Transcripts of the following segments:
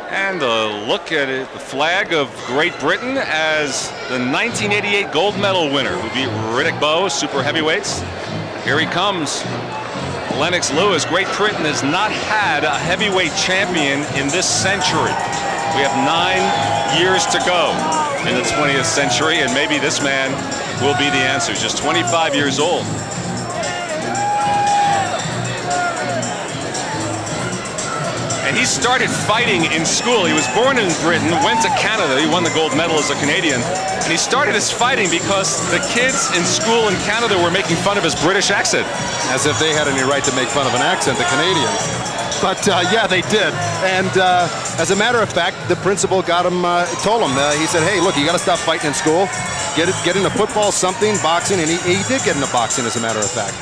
And a look at it, the flag of Great Britain as the 1988 gold medal winner who beat Riddick Bowe, super heavyweights. Here he comes. Lennox Lewis. Great Britain has not had a heavyweight champion in this century. We have 9 years to go in the 20th century, and maybe this man will be the answer. Just 25 years old. And he started fighting in school. He was born in Britain, went to Canada. He won the gold medal as a Canadian. And he started his fighting because the kids in school in Canada were making fun of his British accent. As if they had any right to make fun of an accent, the Canadians. But yeah, they did. And as a matter of fact, the principal got him, told him, he said, hey, look, you got to stop fighting in school. Get into football, something, boxing. And he did get into boxing, as a matter of fact.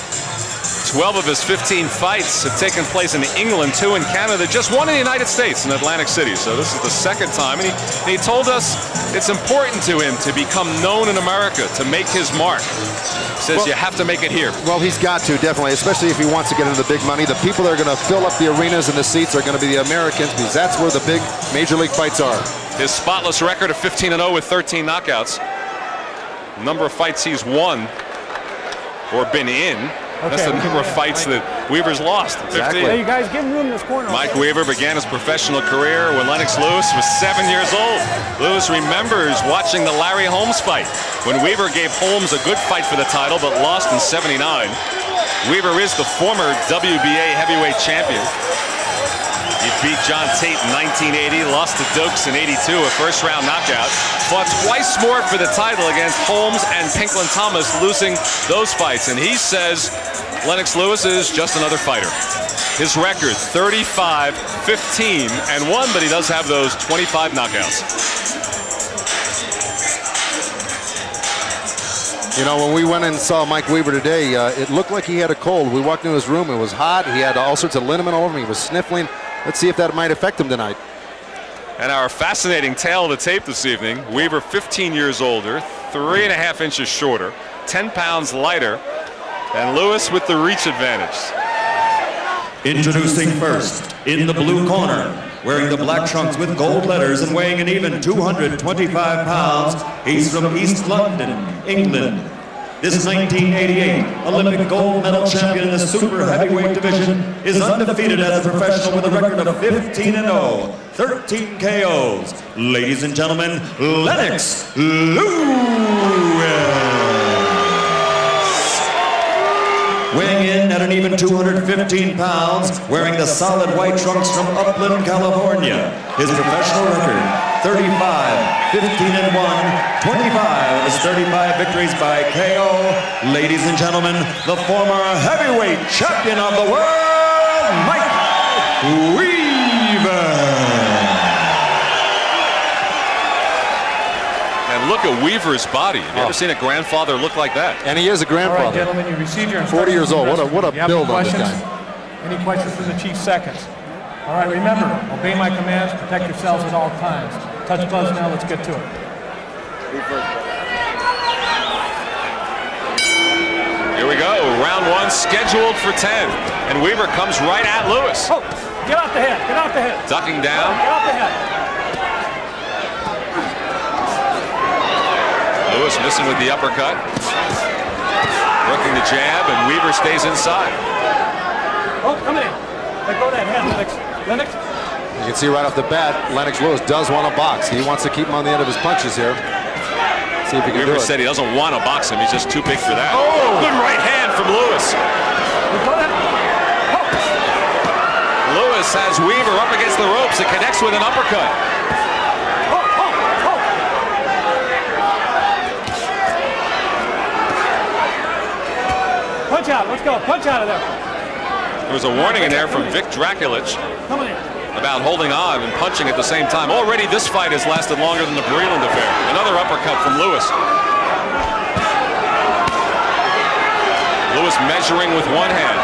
12 of his 15 fights have taken place in England, 2 in Canada, just 1 in the United States in Atlantic City. So this is the second time. And he told us it's important to him to become known in America, to make his mark. He says you have to make it here. Well, he's got to, definitely, especially if he wants to get into the big money. The people that are going to fill up the arenas and the seats are going to be the Americans, because that's where the big major league fights are. His spotless record of 15-0 with 13 knockouts. Number of fights he's won or been in. That's the number of fights that Weaver's lost. Exactly. Hey, you guys, give him room in this corner. Mike Weaver began his professional career when Lennox Lewis was 7 years old. Lewis remembers watching the Larry Holmes fight when Weaver gave Holmes a good fight for the title but lost in '79. Weaver is the former WBA heavyweight champion. He beat John Tate in 1980, lost to Dokes in '82, a first-round knockout. Fought twice more for the title against Holmes and Pinklin Thomas, losing those fights. And he says Lennox Lewis is just another fighter. His record, 35, 15, and 1, but he does have those 25 knockouts. You know, when we went and saw Mike Weaver today, it looked like he had a cold. We walked into his room, it was hot. He had all sorts of liniment all over him. He was sniffling. Let's see if that might affect him tonight. And our fascinating tale of the tape this evening, Weaver 15 years older, 3.5 inches shorter, 10 pounds lighter, and Lewis with the reach advantage. Introducing first, in the blue corner, wearing the black trunks with gold letters and weighing an even 225 pounds, he's from East London, England. This 1988 Olympic gold medal champion in the super heavyweight division is undefeated as a professional with a record of 15-0, 13 KOs. Ladies and gentlemen, Lennox Lewis. Weighing in at an even 215 pounds, wearing the solid white trunks from Upland, California. His professional record, 35, 15-1, 25 is 35 victories by KO. Ladies and gentlemen, the former heavyweight champion of the world, Mike Weaver. And look at Weaver's body. Have you ever seen a grandfather look like that? And he is a grandfather. All right, gentlemen, you received your 40 years old. What a build on this guy. Any questions from the chief seconds? All right, remember, obey my commands, protect yourselves at all times. Touch gloves now, let's get to it. Here we go, round 1 scheduled for 10. And Weaver comes right at Lewis. Oh, get off the head, get off the head. Ducking down. Get off the head. Lewis missing with the uppercut. Working the jab, and Weaver stays inside. Oh, come in. Let go of that head, Lennox. Lennox. You can see right off the bat, Lennox Lewis does want to box. He wants to keep him on the end of his punches here. See if he can do Weaver it. said he doesn't want to box him. He's just too big for that. Oh, good right hand from Lewis. Lewis has Weaver up against the ropes. It connects with an uppercut. Punch out, let's go. Punch out of there. There was a warning in there from Vic Drakulich about holding on and punching at the same time. Already this fight has lasted longer than the Breland affair. Another uppercut from Lewis. Lewis measuring with one hand.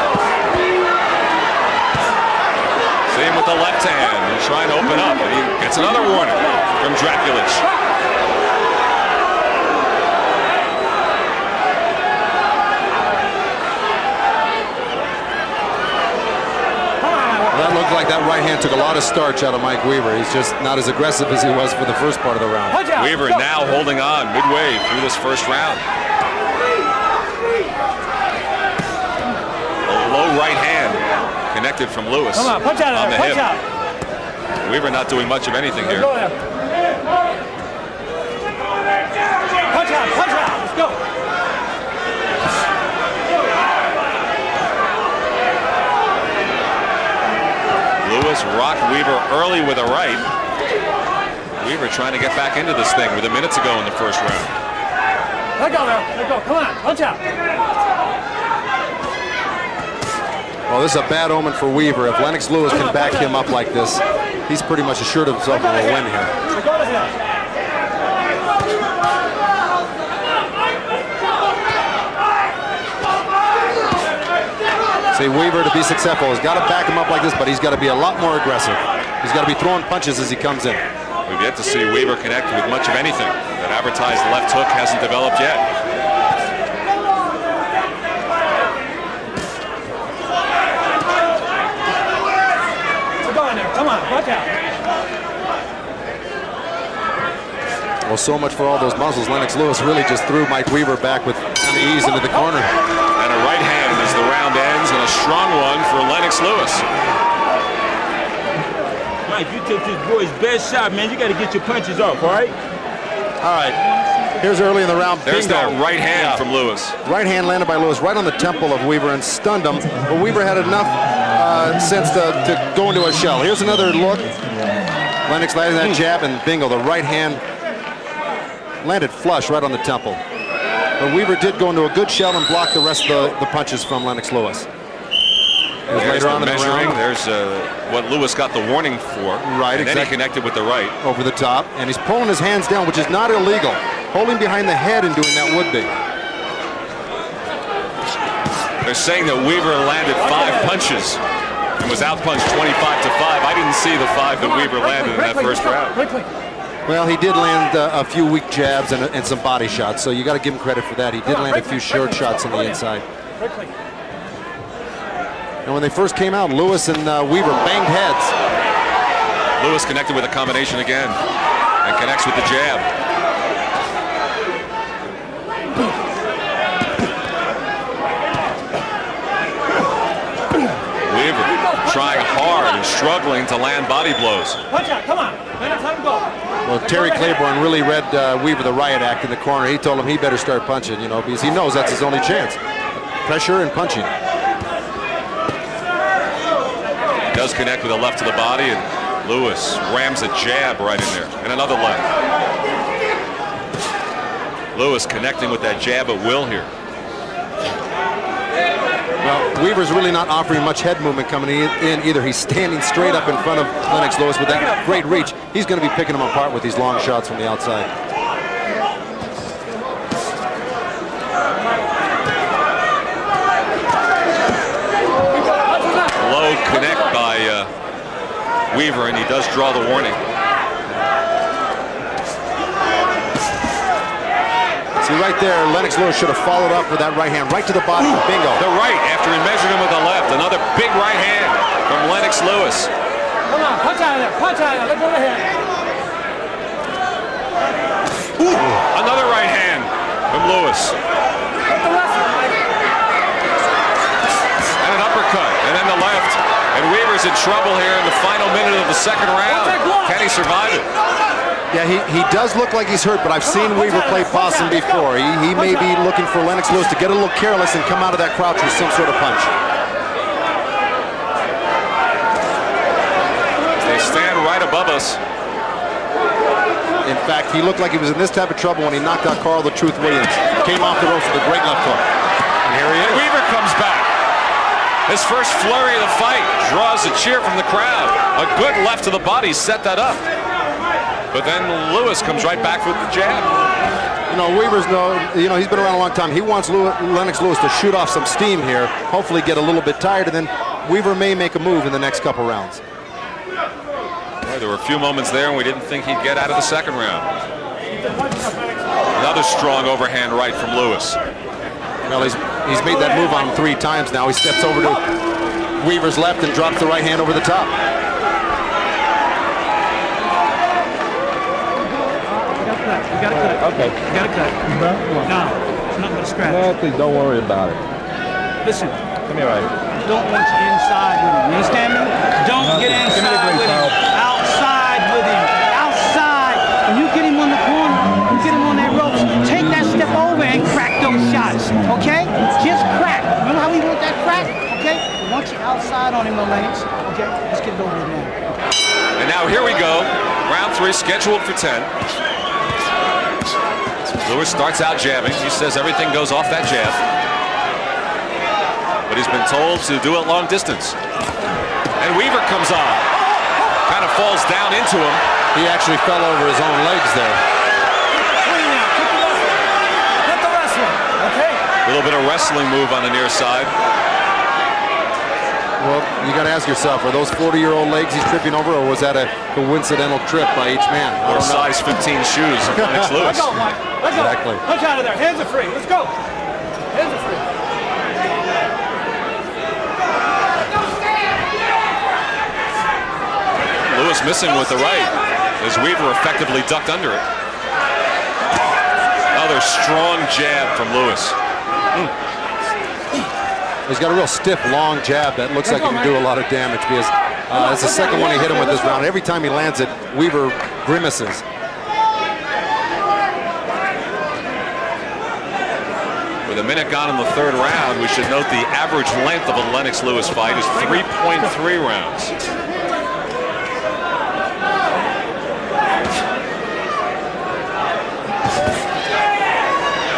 Same with the left hand and trying to open up. And he gets another warning from Drakulich. That looked looked like that right hand took a lot of starch out of Mike Weaver. He's just not as aggressive as he was for the first part of the round. Weaver now holding on midway through this first round. A low right hand connected from Lewis. Come on, punch out of on there, the punch hip. out. Weaver not doing much of anything here. Go there. Punch out, let's go. Lewis rocked Weaver early with a right. Weaver trying to get back into this thing with a minute to go in the first round. Let go there, let go, come on, punch out. Well, this is a bad omen for Weaver. If Lennox Lewis can back him up like this, he's pretty much assured of himself of a win here. Go to him. See, Weaver, to be successful, has got to back him up like this, but he's got to be a lot more aggressive. He's got to be throwing punches as he comes in. We've yet to see Weaver connect with much of anything. That advertised left hook hasn't developed yet. Go in there, come on, watch out. Well, so much for all those muscles. Lennox Lewis really just threw Mike Weaver back with kind of ease into the corner. And a right hand as the round ends, and a strong one for Lennox Lewis. Mike, you took this boy's best shot, man. You got to get your punches off, all right? All right. Here's early in the round. There's Bingo. that right hand from Lewis. Right hand landed by Lewis right on the temple of Weaver and stunned him. But Weaver had enough sense to go into a shell. Here's another look. Lennox landing that jab, and bingo, the right hand landed flush right on the temple. But Weaver did go into a good shell and block the rest of the punches from Lennox Lewis. There's later the on in the measuring. round. There's what Lewis got the warning for. Right, and then he exactly. connected with the right. Over the top, and he's pulling his hands down, which is not illegal. Holding behind the head and doing that would be. They're saying that Weaver landed 5 punches and was outpunched 25-5. I didn't see the 5 that Weaver landed in that first round. Well, he did land a few weak jabs and some body shots, so you got to give him credit for that. He did land a few short shots on the inside. And when they first came out, Lewis and Weaver banged heads. Lewis connected with a combination again and connects with the jab. Weaver trying hard and struggling to land body blows. Punch out, come on. Let him go. Well, Terry Claiborne really read Weaver the riot act in the corner. He told him he better start punching, you know, because he knows that's his only chance. Pressure and punching. Does connect with a left to the body, and Lewis rams a jab right in there, and another left. Lewis connecting with that jab at will here. Well, Weaver's really not offering much head movement coming in either. He's standing straight up in front of Lennox Lewis with that great reach. He's going to be picking him apart with these long shots from the outside. Low connect by Weaver, and he does draw the warning. See right there, Lennox Lewis should have followed up with that right hand right to the body. Bingo. The right after he measured him with the left. Another big right hand from Lennox Lewis. Come on, punch out of there, punch out of there. Let's go ahead. Another right hand from Lewis. And an uppercut, and then the left. And Weaver's in trouble here in the final minute of the second round. Can he survive it? Yeah, he does look like he's hurt, but I've seen Weaver play possum before. He may be looking for Lennox Lewis to get a little careless and come out of that crouch with some sort of punch. They stand right above us. In fact, he looked like he was in this type of trouble when he knocked out Carl the Truth Williams. Came off the ropes with a great left hook. And here he is. Weaver comes back. His first flurry of the fight draws a cheer from the crowd. A good left to the body set that up. But then Lewis comes right back with the jab. You know, he's been around a long time. He wants Lennox Lewis to shoot off some steam here, hopefully get a little bit tired, and then Weaver may make a move in the next couple rounds. Boy, there were a few moments there, and we didn't think he'd get out of the second round. Another strong overhand right from Lewis. Well, he's made that move on him 3 times now. He steps over to Weaver's left and drops the right hand over the top. You gotta cut. Okay. You gotta cut. No, it's nothing but a scratch. No, please don't worry about it. Listen, Come here, right. don't want you inside with him. You understand me? Don't get Give me the inside green, with him. Carl. Outside with him. Outside. When you get him on the corner, you get him on that ropes, take that step over and crack those shots. Okay? Just crack. Remember how we want that crack? Okay? Once you're outside on him, my legs. Okay? Let's get it over with now. And now here we go. Round 3 scheduled for 10. Lewis starts out jabbing. He says everything goes off that jab. But he's been told to do it long distance. And Weaver comes on. Kind of falls down into him. He actually fell over his own legs there. Get the wrestler. Okay? A little bit of wrestling move on the near side. Well, you got to ask yourself, are those 40-year-old legs he's tripping over, or was that a coincidental trip by each man? I Or don't know. size 15 shoes of Lennox Lewis. Let's go, Mike. Let's go. Exactly. Punch out of there. Hands are free. Let's go. Hands are free. Lewis missing with the right as Weaver effectively ducked under it. Another strong jab from Lewis. He's got a real stiff, long jab that looks like he can do a lot of damage because it's the second one he hit him with this round. Every time he lands it, Weaver grimaces. With a minute gone in the 3rd round, we should note the average length of a Lennox Lewis fight is 3.3 rounds.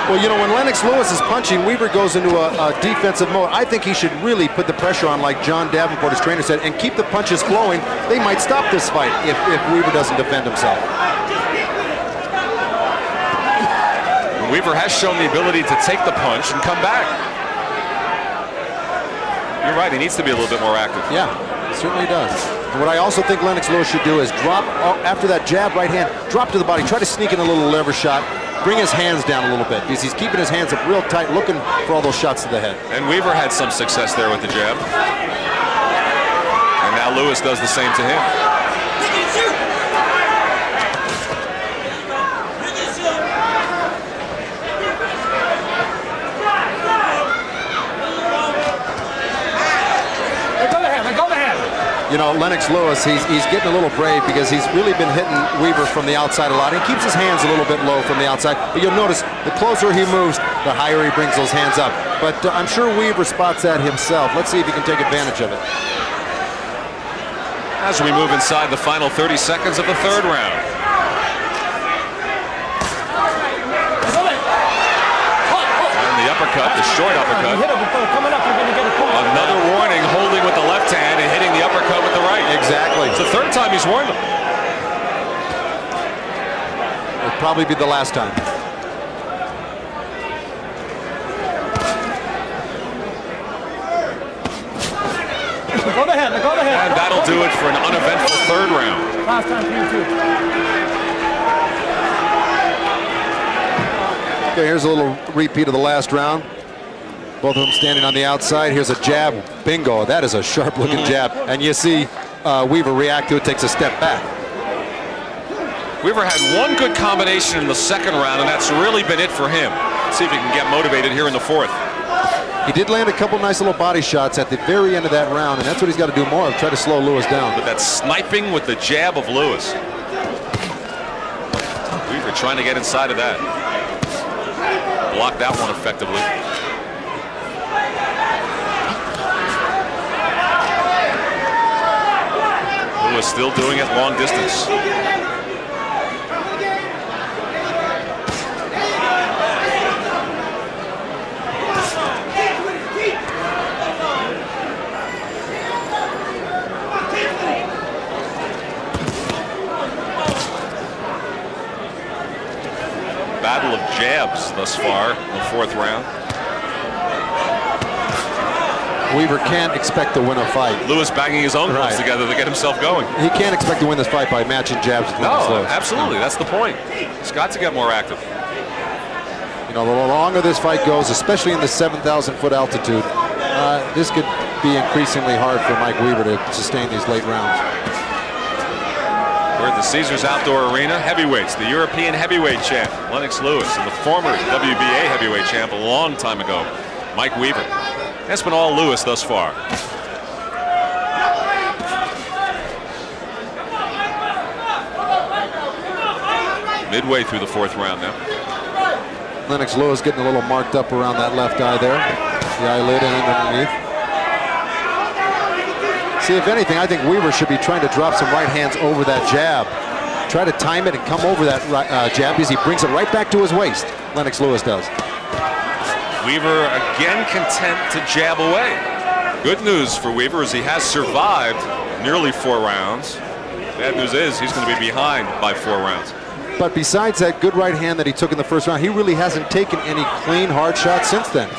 Well, you know, when Lennox Lewis is punching, Weaver goes into a defensive mode. I think he should really put the pressure on, like John Davenport, his trainer, said, and keep the punches flowing. They might stop this fight if Weaver doesn't defend himself. Weaver has shown the ability to take the punch and come back. You're right, he needs to be a little bit more active. Yeah, he certainly does. And what I also think Lennox Lewis should do is drop, after that jab, right hand, drop to the body, try to sneak in a little lever shot, bring his hands down a little bit, because he's keeping his hands up real tight, looking for all those shots to the head. And Weaver had some success there with the jab. And now Lewis does the same to him. You know, Lennox Lewis, he's getting a little brave because he's really been hitting Weaver from the outside a lot. He keeps his hands a little bit low from the outside, but you'll notice the closer he moves, the higher he brings those hands up. But I'm sure Weaver spots that himself. Let's see if he can take advantage of it. As we move inside the final 30 seconds of the 3rd round. And the uppercut, the short uppercut. Another warning, holding with the left hand and hitting the uppercut with the right. Exactly. It's the 3rd time he's warned him. It'll probably be the last time. Go ahead. And that'll do it for an uneventful 3rd round. Last time for you, too. Okay, here's a little repeat of the last round. Both of them standing on the outside. Here's a jab. Bingo. That is a sharp-looking jab. And you see Weaver react to it, takes a step back. Weaver had one good combination in the 2nd round, and that's really been it for him. Let's see if he can get motivated here in the 4th. He did land a couple nice little body shots at the very end of that round, and that's what he's got to do more of, try to slow Lewis down. But that sniping with the jab of Lewis. Weaver trying to get inside of that. Blocked that one effectively. Lewis still doing it long distance. Battle of jabs thus far in the 4th round. Weaver can't expect to win a fight. Lewis banging his own gloves together to get himself going. He can't expect to win this fight by matching jabs with Lennox No, Lewis. absolutely. That's the point. He's got to get more active. You know, the longer this fight goes, especially in the 7,000-foot altitude, this could be increasingly hard for Mike Weaver to sustain these late rounds. We're at the Caesars Outdoor Arena. Heavyweights, the European heavyweight champ, Lennox Lewis, and the former WBA heavyweight champ a long time ago, Mike Weaver. That's been all Lewis thus far. Midway through the fourth round now. Lennox Lewis getting a little marked up around that left eye there, the eyelid and underneath. See, if anything, I think Weaver should be trying to drop some right hands over that jab. Try to time it and come over that jab because he brings it right back to his waist. Lennox Lewis does. Weaver again content to jab away. Good news for Weaver is he has survived nearly 4 rounds. Bad news is he's going to be behind by 4 rounds. But besides that good right hand that he took in the first round, he really hasn't taken any clean, hard shots since then.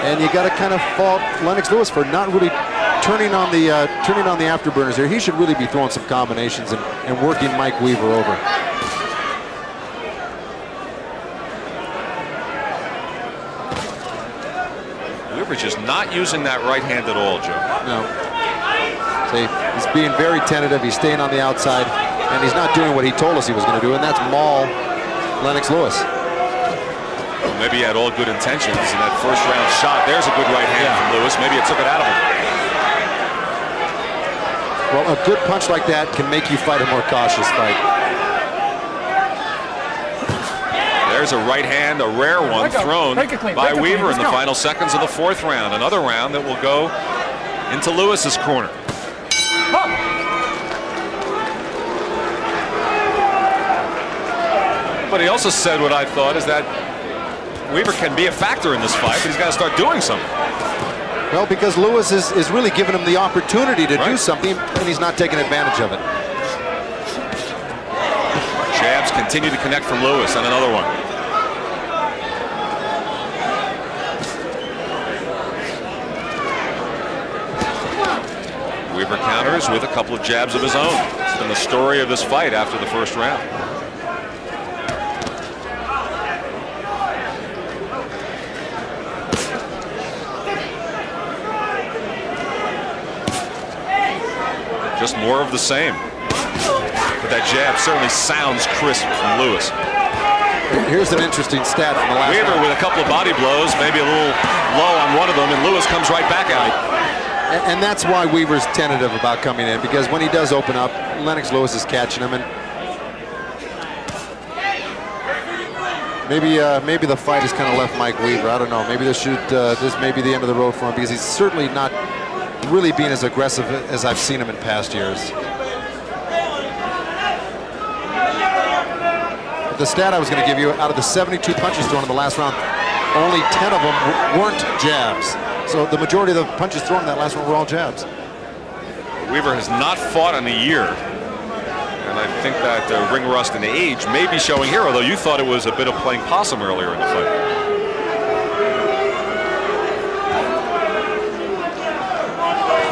And you got to kind of fault Lennox Lewis for not really turning on the afterburners here. He should really be throwing some combinations and working Mike Weaver over. Weaver just not using that right hand at all, Joe. No. See, he's being very tentative. He's staying on the outside. And he's not doing what he told us he was going to do, and that's maul Lennox Lewis. Well, maybe he had all good intentions in that first round shot. There's a good right hand from Lewis. Maybe it took it out of him. Well, a good punch like that can make you fight a more cautious fight. There's a right hand, a rare one, thrown by Weaver in the final seconds of the fourth round. Another round that will go into Lewis's corner. But he also said what I thought is that Weaver can be a factor in this fight, but he's got to start doing something. Well, because Lewis is really giving him the opportunity to do something, and he's not taking advantage of it. Jabs continue to connect from Lewis, and another one. Weaver counters with a couple of jabs of his own. It's been the story of this fight after the first round. Just more of the same. But that jab certainly sounds crisp from Lewis. Here's an interesting stat from the last Weaver round. with a couple of body blows, maybe a little low on one of them, and Lewis comes right back at it. And that's why Weaver's tentative about coming in, because when he does open up, Lennox Lewis is catching him, and maybe the fight has kind of left Mike Weaver. I don't know. Maybe this may be the end of the road for him, because he's certainly not really being as aggressive as I've seen him in past years. The stat I was going to give you, out of the 72 punches thrown in the last round, only 10 of them weren't jabs. So the majority of the punches thrown in that last one were all jabs. Weaver has not fought in a year. And I think that ring rust and age may be showing here, although you thought it was a bit of playing possum earlier in the fight.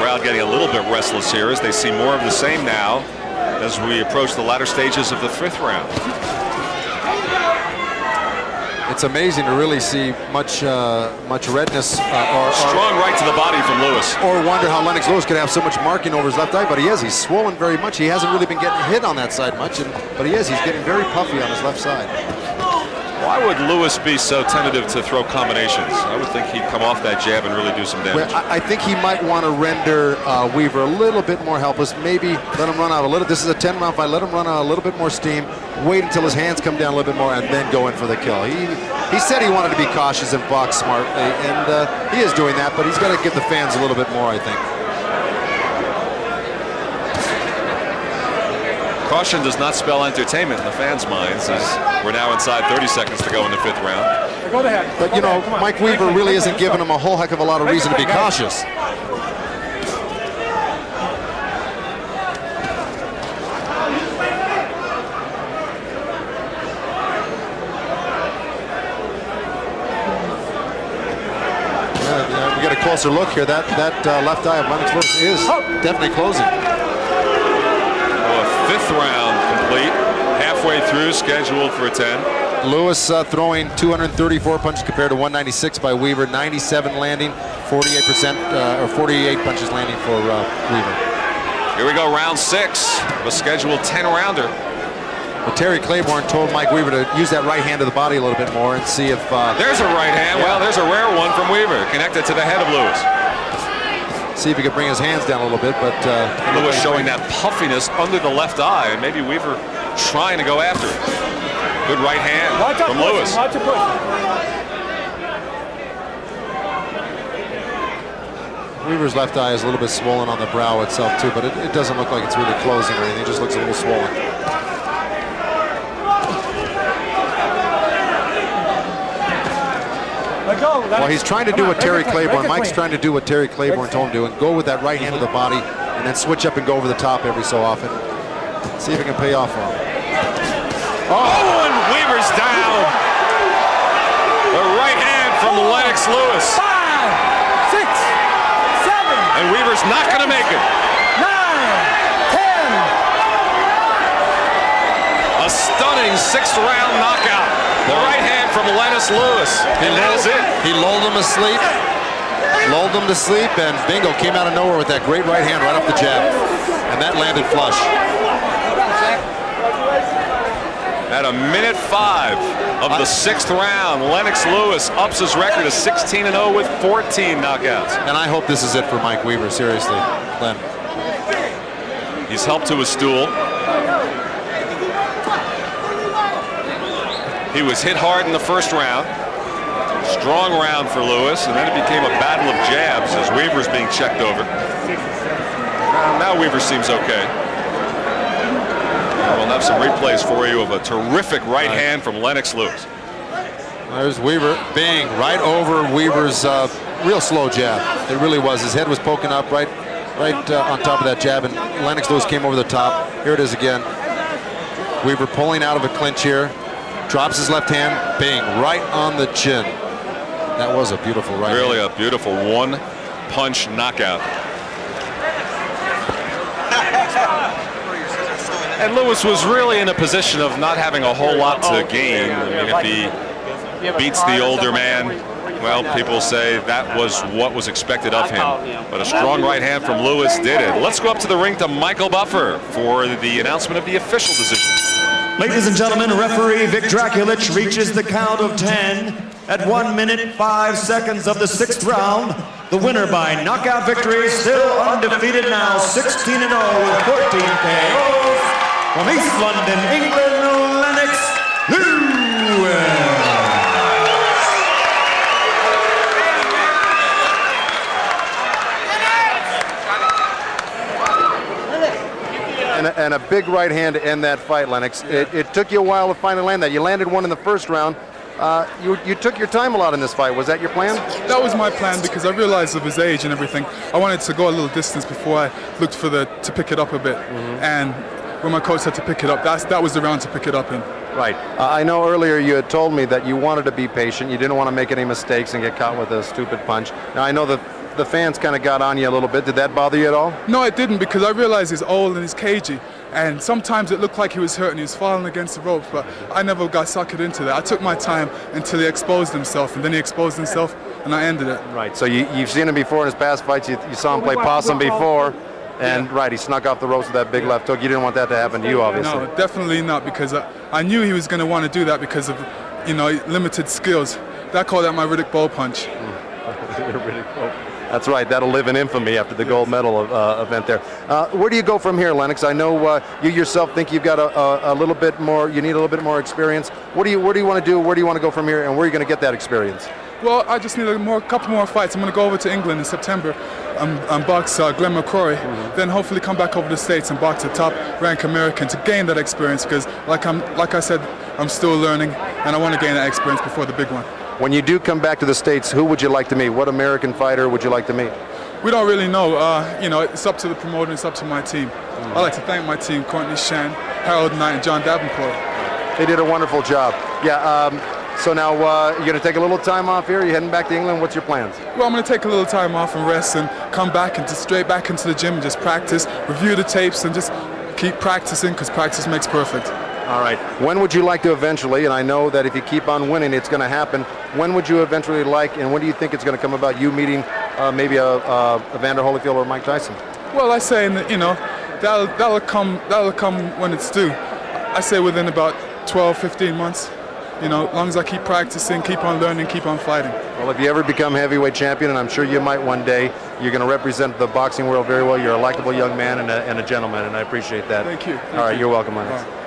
Crowd getting a little bit restless here as they see more of the same now as we approach the latter stages of the fifth round. It's amazing to really see much redness strong right to the body from Lewis. Or wonder how Lennox Lewis could have so much marking over his left eye, but he is. He's swollen very much. He hasn't really been getting hit on that side much, but he is. He's getting very puffy on his left side. Why would Lewis be so tentative to throw combinations? I would think he'd come off that jab and really do some damage. Well, I think he might want to render Weaver a little bit more helpless. Maybe let him run out a little. This is a 10-round fight. Let him run out a little bit more steam. Wait until his hands come down a little bit more, and then go in for the kill. He said he wanted to be cautious and box smartly, and he is doing that. But he's got to give the fans a little bit more, I think. Caution does not spell entertainment in the fans' minds, as we're now inside 30 seconds to go in the fifth round. But, you know, Mike Weaver really isn't giving him a whole heck of a lot of reason to be cautious. We get a closer look here. That left eye of Lennox Lewis is definitely closing. Fifth round complete, halfway through, scheduled for 10. Lewis throwing 234 punches compared to 196 by Weaver, 97 landing, 48% or 48 punches landing for Weaver. Here we go, round 6 of a scheduled 10-rounder. But Terry Claiborne told Mike Weaver to use that right hand to the body a little bit more and see if... there's a right hand. Yeah. Well, there's a rare one from Weaver, connected to the head of Lewis. See if he could bring his hands down a little bit, but... Lewis showing that puffiness under the left eye, and maybe Weaver trying to go after it. Good right hand from Lewis. Watch it push. Weaver's left eye is a little bit swollen on the brow itself too, but it doesn't look like it's really closing or anything. It just looks a little swollen. Let go. Well, he's trying to do what Terry Claiborne, Mike's trying to do what Terry Claiborne told him to do, and go with that right hand to the body, and then switch up and go over the top every so often. See if it can pay off for him. Oh, and Weaver's down. The right hand from Lennox Lewis. 5, 6, 7. And Weaver's not going to make it. 9, 10. A stunning 6th-round knockout. The right hand from Lennox Lewis. And that is it. He lulled him asleep, lulled him to sleep, and bingo, came out of nowhere with that great right hand right up the jab. And that landed flush. At a minute 5 of the 6th round, Lennox Lewis ups his record to 16-0 with 14 knockouts. And I hope this is it for Mike Weaver, seriously, Len. He's helped to a stool. He was hit hard in the first round. Strong round for Lewis, and then it became a battle of jabs as Weaver's being checked over. Now Weaver seems okay. We'll have some replays for you of a terrific right hand from Lennox Lewis. There's Weaver being right over Weaver's real slow jab. It really was. His head was poking up right on top of that jab, and Lennox Lewis came over the top. Here it is again. Weaver pulling out of a clinch here. Drops his left hand, bang, right on the chin. That was a beautiful right Really hand. a beautiful one-punch knockout. And Lewis was really in a position of not having a whole lot to gain. I mean, if he beats the older man, well, people say that was what was expected of him. But a strong right hand from Lewis did it. Let's go up to the ring to Michael Buffer for the announcement of the official decision. Ladies and gentlemen, referee Vic Draculich reaches the count of 10 at 1 minute 5 seconds of the 6th round. The winner by knockout victory, still undefeated now, 16-0 with 14 KOs. From East London, England, Lennox Lewis. And a big right hand to end that fight, Lennox. It took you a while to finally land that. You landed one in the first round. You took your time a lot in this fight. Was that your plan? That was my plan because I realized of his age and everything. I wanted to go a little distance before I looked for to pick it up a bit. And when my coach said to pick it up, that was the round to pick it up in. Right. I know earlier you had told me that you wanted to be patient. You didn't want to make any mistakes and get caught with a stupid punch. Now I know that the fans kind of got on you a little bit. Did that bother you at all? No, it didn't, because I realized he's old and he's cagey. And sometimes it looked like he was hurt and he was falling against the ropes, but I never got suckered into that. I took my time until he exposed himself, and then he exposed himself, and I ended it. Right. So you've seen him before in his past fights. You saw him play possum before. And right, he snuck off the ropes with that big left hook. You didn't want that to happen to you, obviously. No, definitely not, because I knew he was going to want to do that because of, limited skills. I call that my Riddick Bowe punch. That's right. That'll live in infamy after the gold medal event there. Where do you go from here, Lennox? I know you yourself think you've got a little bit more. You need a little bit more experience. Where do you want to do? Where do you want to go from here? And where are you going to get that experience? Well, I just need a couple more fights. I'm going to go over to England in September and box Glenn McCrory. Then hopefully come back over to the States and box a top-ranked American to gain that experience. Because, like I said, I'm still learning, and I want to gain that experience before the big one. When you do come back to the States, who would you like to meet? What American fighter would you like to meet? We don't really know. It's up to the promoter. It's up to my team. I'd like to thank my team, Courtney Shan, Harold Knight, and John Davenport. They did a wonderful job. Yeah. So now you're going to take a little time off here. You're heading back to England. What's your plans? Well, I'm going to take a little time off and rest and come back and straight back into the gym and just practice, review the tapes, and just keep practicing because practice makes perfect. All right. When would you like to eventually, and I know that if you keep on winning, it's going to happen, when would you eventually like, and when do you think it's going to come about, you meeting maybe a Evander Holyfield or Mike Tyson? Well, I say, that'll come when it's due. I say within about 12, 15 months. As long as I keep practicing, keep on learning, keep on fighting. Well, if you ever become heavyweight champion, and I'm sure you might one day, you're going to represent the boxing world very well. You're a likable young man and a gentleman, and I appreciate that. Thank you. All right, you're welcome, Lennox.